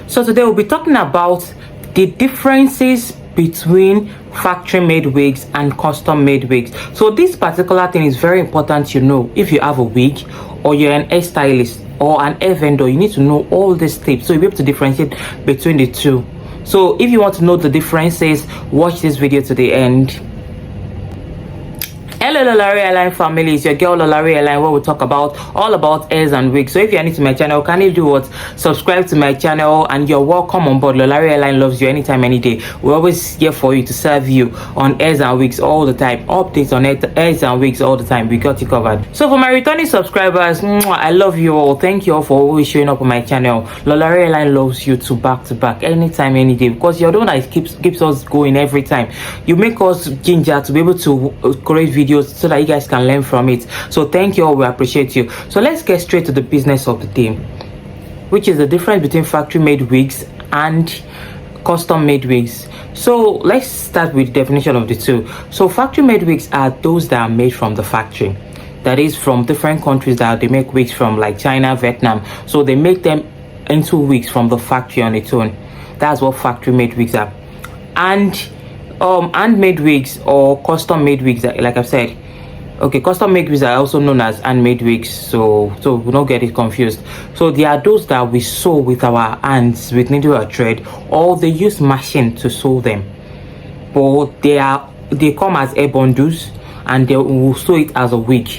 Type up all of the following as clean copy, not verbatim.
So today we'll be talking about the differences between factory made wigs and custom made wigs. So this particular thing is very important to know. If you have a wig or you're an hairstylist or an hair vendor, you need to know all these tips so you'll be able to differentiate between the two. So if you want to know the differences, watch this video to the end. Hello Lolari Airline family, it's your girl Lolari Airline, where we talk about all about hairs and wigs. So if you're new to my channel, can you do what? Subscribe to my channel and you're welcome on board. Lolari Airline loves you anytime, any day. We're always here for you to serve you on hairs and wigs all the time. Updates on hairs and wigs all the time. We got you covered. So for my returning subscribers, I love you all. Thank you all for always showing up on my channel. Lolari Airline loves you to back, anytime, any day, because you're the one that keeps us going every time. You make us ginger to be able to create videos so that you guys can learn from it. So thank you all, we appreciate you. So let's get straight to the business of the day, which is the difference between factory made wigs and custom made wigs. So let's start with the definition of the two. So factory made wigs are those that are made from the factory, that is from different countries that they make wigs from, like China, Vietnam. So they make them into wigs from the factory on its own. That's what factory made wigs are. And handmade wigs or custom made wigs, like I've said, okay, custom made wigs are also known as handmade wigs, so we don't get it confused. So they are those that we sew with our hands with needle or thread, or they use machine to sew them, but they come as hair bundles and they will sew it as a wig.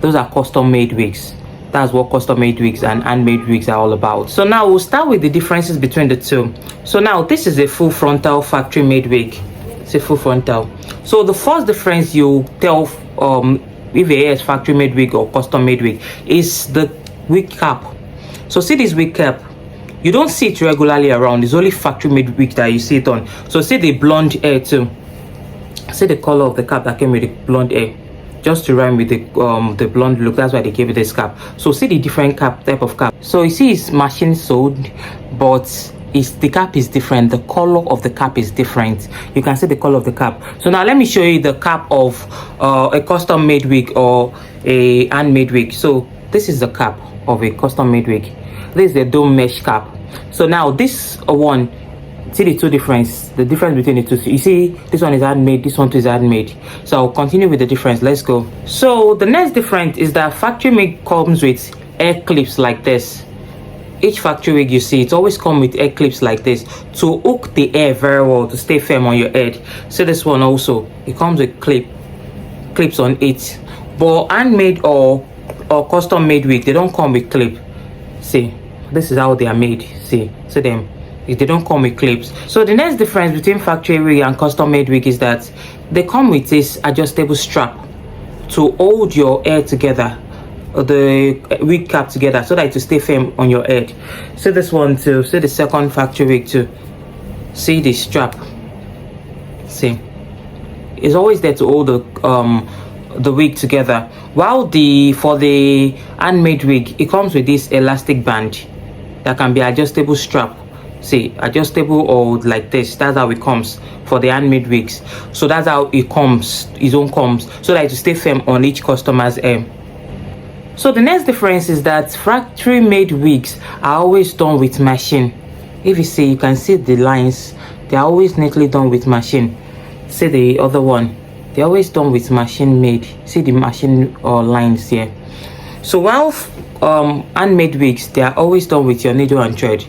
Those are custom made wigs. That's what custom made wigs and handmade wigs are all about. So now we'll start with the differences between the two. So now this is a full frontal factory made wig. It's a full frontal. So the first difference you tell if it is factory made wig or custom made wig is the wig cap. So see this wig cap, you don't see it regularly around. It's only factory made wig that you see it on. So see the blonde hair too. See the color of the cap that came with the blonde hair, just to rhyme with the blonde look. That's why they gave it this cap. So see the different type of cap. So you see it's machine sewed, but the cap is different. The color of the cap is different. You can see the color of the cap. So now let me show you the cap of a custom made wig or a handmade wig. So this is the cap of a custom made wig. This is the dome mesh cap. So now this one, see the two difference, the difference between the two. So you see this one is handmade, this one too is handmade. So I'll continue with the difference. Let's go. So the next difference is that factory made comes with hair clips like this. Each factory wig you see, it always comes with hair clips like this to hook the hair very well, to stay firm on your head. So this one also, it comes with clips on it. But handmade or custom made wig, they don't come with clip. See, this is how they are made. See them, they don't come with clips. So the next difference between factory wig and custom made wig is that they come with this adjustable strap to hold your hair together, the wig cap together, so that it will stay firm on your head. See this one too. See the second factory wig too. See the strap. See, it's always there to hold the wig together. While for the handmade wig, it comes with this elastic band that can be adjustable strap. See, adjustable or like this. That's how it comes for the handmade wigs. So that's how it comes. Its own comes, so that it will stay firm on each customer's hair. So the next difference is that factory made wigs are always done with machine. If you see, you can see the lines, they are always neatly done with machine. See the other one, they're always done with machine made. See the machine lines here. So while handmade wigs, they are always done with your needle and thread.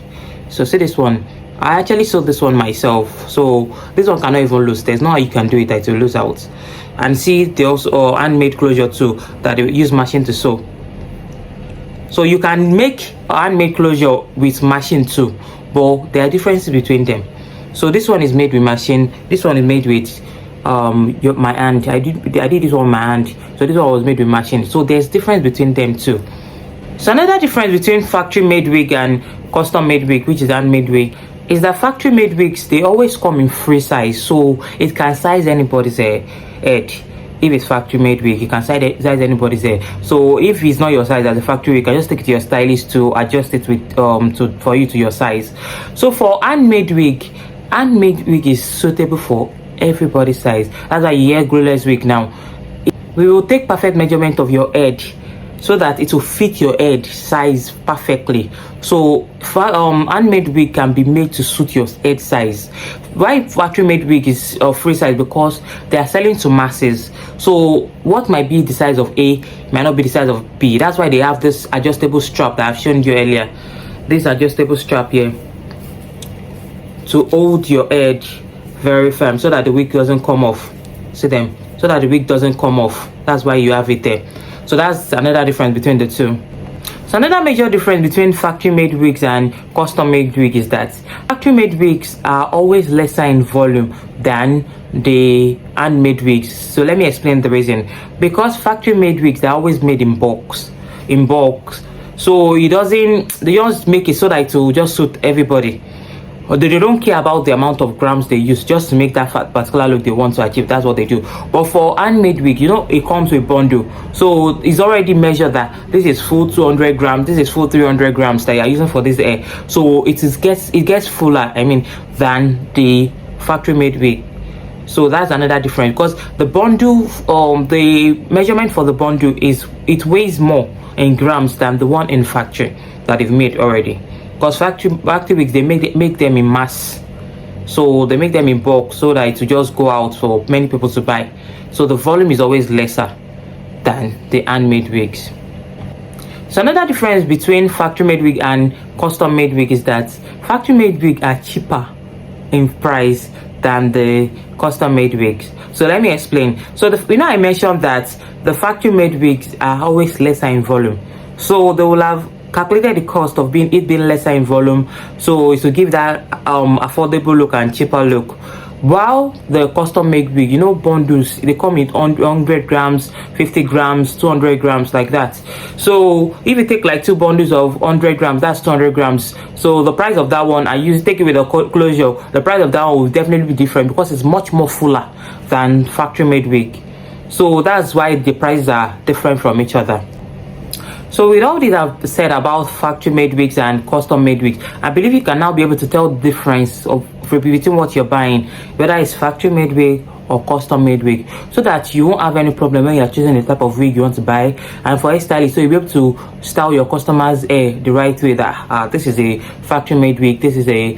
So see this one, I actually sewed this one myself, so this one cannot even lose. There's no how you can do it that it will lose out. And see, they also handmade closure too, that they use machine to sew. So you can make handmade closure with machine too, but there are differences between them. So this one is made with machine, this one is made with my hand. I did this one with my hand, so this one was made with machine. So there's difference between them too. So another difference between factory made wig and custom made wig, which is handmade wig, is that factory made wigs, they always come in free size, so it can size anybody's head. If it's factory made wig, you can size anybody's hair. So if it's not your size as a factory wig, you can just take it to your stylist to adjust it with for you to your size. So for handmade wig is suitable for everybody's size. That's why you hear growless wig now. We will take perfect measurement of your head so that it will fit your head size perfectly. So handmade wig can be made to suit your head size. Why factory made wig is free size? Because they are selling to masses. So what might be the size of A might not be the size of B. That's why they have this adjustable strap that I've shown you earlier. This adjustable strap here to hold your head very firm so that the wig doesn't come off. See them? So that the wig doesn't come off. That's why you have it there. So that's another difference between the two. So another major difference between factory made wigs and custom made wig is that factory made wigs are always lesser in volume than the handmade wigs. So let me explain the reason. Because factory made wigs are always made in bulks. So they just make it so that it will just suit everybody. They don't care about the amount of grams they use just to make that particular look they want to achieve. That's what they do. But for handmade wig, it comes with bundle, so it's already measured that this is full 200 grams, this is full 300 grams that you are using for this hair. So it gets fuller, than the factory made wig. So that's another difference, because the bundle, the measurement for the bundle it weighs more in grams than the one in factory that they've made already. Because factory wigs, they make them in mass, so they make them in bulk so that it will just go out for many people to buy. So the volume is always lesser than the handmade wigs. So another difference between factory made wig and custom made wig is that factory made wig are cheaper in price than the custom made wigs. So let me explain. So I mentioned that the factory made wigs are always lesser in volume, so they will have calculated the cost of being lesser in volume, so it's to give that affordable look and cheaper look. While the custom made wig, bundles, they come in 100 grams, 50 grams, 200 grams, like that. So if you take like 2 bundles of 100 grams, that's 200 grams. So the price of that one, take it with a closure, the price of that one will definitely be different because it's much more fuller than factory made wig. So that's why the prices are different from each other. So with all this I've said about factory made wigs and custom made wigs, I believe you can now be able to tell the difference between what you're buying, whether it's factory made wig or custom made wig, so that you won't have any problem when you're choosing the type of wig you want to buy. And for hairstylists, so you'll be able to style your customers' hair the right way, that this is a factory made wig, this is a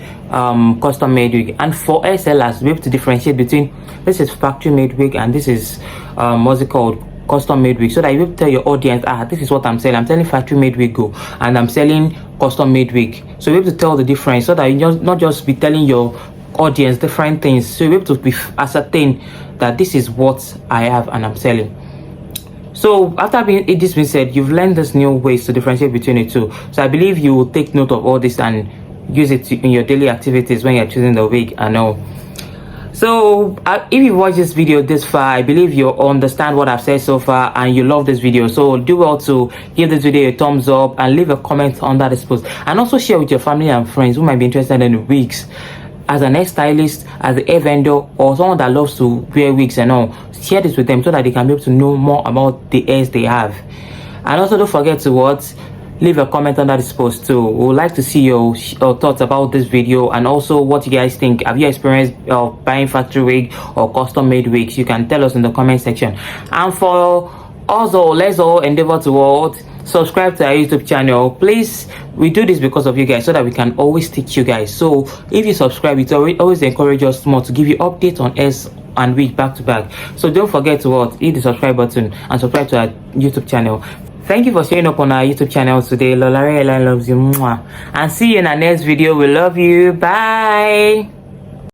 custom made wig. And for hair sellers, you'll be able to differentiate between this is factory made wig and this is what's it called, custom made wig, so that you will tell your audience, this is what I'm selling. I'm selling factory made wig and I'm selling custom made wig. So you're able to tell the difference, so that you not just be telling your audience different things. So you're able to be ascertain that this is what I have and I'm selling. So after this being said, you've learned this new ways to differentiate between the two. So I believe you will take note of all this and use it in your daily activities when you're choosing the wig and all. So if you watch this video this far, I believe you understand what I've said so far and you love this video. So do well to give this video a thumbs up and leave a comment under this post, and also share with your family and friends who might be interested in wigs. As an hairstylist, as a hair vendor, or someone that loves to wear wigs and all, share this with them so that they can be able to know more about the hairs they have. And also don't forget to leave a comment under this post too. We would like to see your thoughts about this video, and also what you guys think. Have you experienced buying factory wig or custom made wigs? You can tell us in the comment section. And for also, let's all endeavor to subscribe to our YouTube channel. Please, we do this because of you guys, so that we can always teach you guys. So if you subscribe, it always encourage us more to give you updates on hairs and wig back to back. So don't forget to hit the subscribe button and subscribe to our YouTube channel. Thank you for showing up on our YouTube channel today. Lolare Hairline loves you. Mwah. And see you in our next video. We love you. Bye.